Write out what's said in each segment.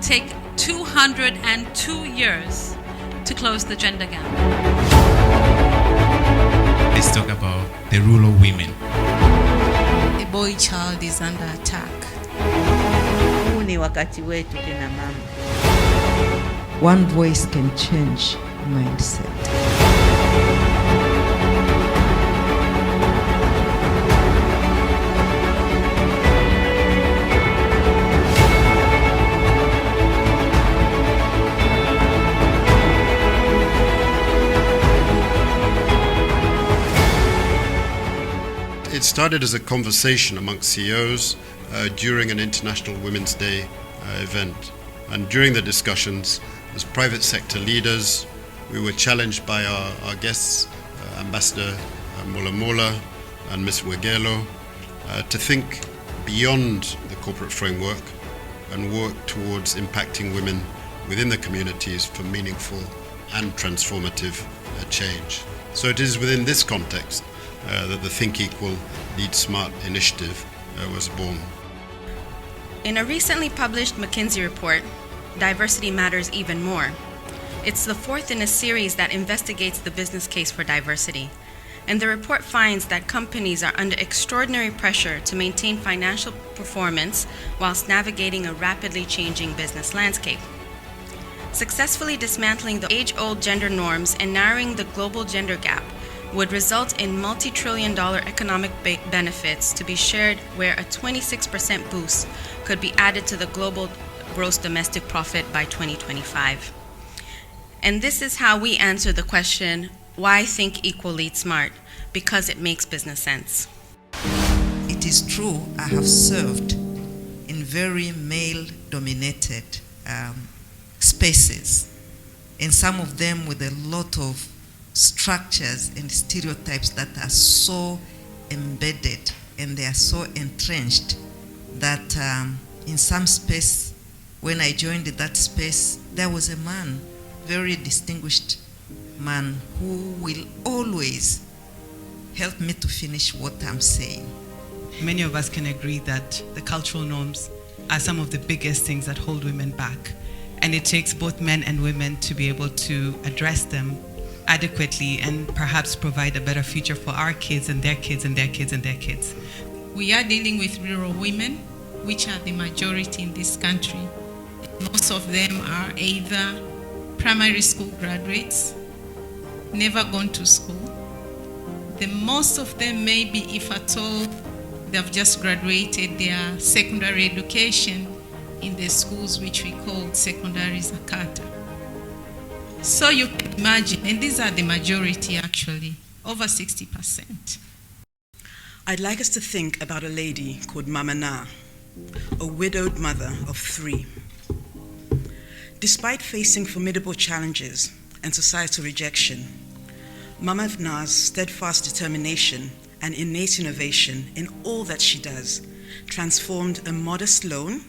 take 202 years to close the gender gap. Let's talk about the role of women. A boy child is under attack. Huu ni wakati wetu kina mama. One voice can change mindset. It started as a conversation amongst CEOs during an International Women's Day event. And during the discussions, as private sector leaders, we were challenged by our guests, Ambassador Mola Mola and Ms. Wegelo, to think beyond the corporate framework and work towards impacting women within the communities for meaningful and transformative change. So it is within this context that the Think Equal, Lead Smart initiative was born. In a recently published McKinsey report, Diversity Matters Even More, it's the fourth in a series that investigates the business case for diversity. And the report finds that companies are under extraordinary pressure to maintain financial performance whilst navigating a rapidly changing business landscape. Successfully dismantling the age-old gender norms and narrowing the global gender gap would result in multi-trillion-dollar economic benefits to be shared, where a 26% boost could be added to the global gross domestic profit by 2025. And this is how we answer the question, why Think Equal, Lead Smart? Because it makes business sense. It is true, I have served in very male-dominated spaces, and some of them with a lot of structures and stereotypes that are so embedded and they are so entrenched that in some space, when I joined that space, there was a man, very distinguished man, who will always help me to finish what I'm saying. Many of us can agree that the cultural norms are some of the biggest things that hold women back. And it takes both men and women to be able to address them adequately and perhaps provide a better future for our kids and their kids and their kids and their kids. We are dealing with rural women, which are the majority in this country. Most of them are either primary school graduates, never gone to school. The most of them, maybe if at all, they've just graduated their secondary education in the schools which we call secondary zakata. So you can imagine, and these are the majority actually, over 60%. I'd like us to think about a lady called Mama Na, a widowed mother of 3. Despite facing formidable challenges and societal rejection, Mama Na's steadfast determination and innate innovation in all that she does transformed a modest loan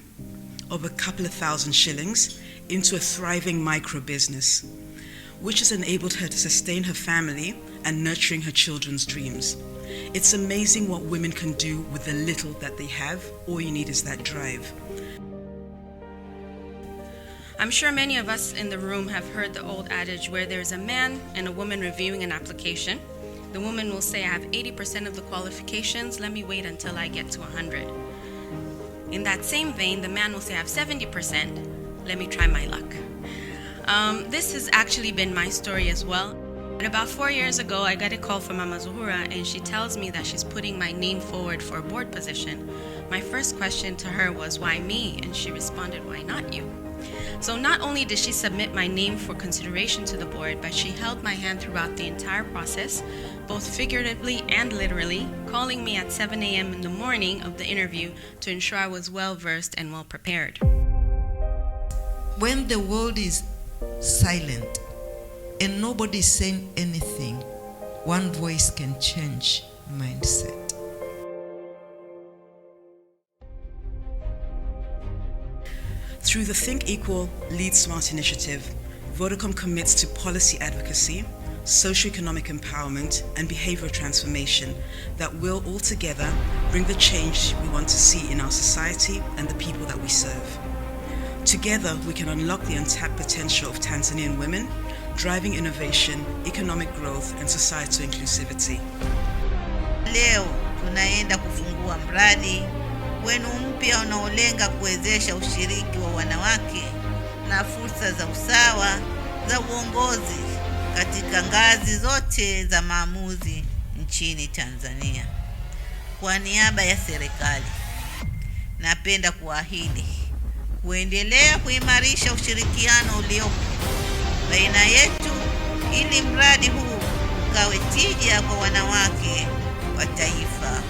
of a couple of thousand shillings into a thriving micro business, which has enabled her to sustain her family and nurturing her children's dreams. It's amazing what women can do with the little that they have. All you need is that drive. I'm sure many of us in the room have heard the old adage where there's a man and a woman reviewing an application. The woman will say, I have 80% of the qualifications, let me wait until I get to 100. In that same vein, the man will say, I have 70%, let me try my luck. This has actually been my story as well. And about 4 years ago, I got a call from Mama Zuhura, and she tells me that she's putting my name forward for a board position. My first question to her was, why me? And she responded, why not you? So not only did she submit my name for consideration to the board, but she held my hand throughout the entire process, both figuratively and literally, calling me at 7 a.m. in the morning of the interview to ensure I was well-versed and well-prepared. When the world is silent and nobody is saying anything, one voice can change mindset. Through the Think Equal, Lead Smart initiative, Vodacom commits to policy advocacy, socioeconomic empowerment, and behavioral transformation that will altogether bring the change we want to see in our society and the people that we serve. Together, we can unlock the untapped potential of Tanzanian women, driving innovation, economic growth, and societal inclusivity. Leo tunaenda kufungua mradi wenu mpya unaolenga kuwezesha ushiriki wa wanawake na fursa za usawa za uongozi katika ngazi zote za maamuzi nchini Tanzania. Kwa niaba ya serikali, napenda kuahidi kuendelea kuimarisha ushirikiano uliopo baina yetu ili mradi huu ukawe tija kwa wanawake wa taifa.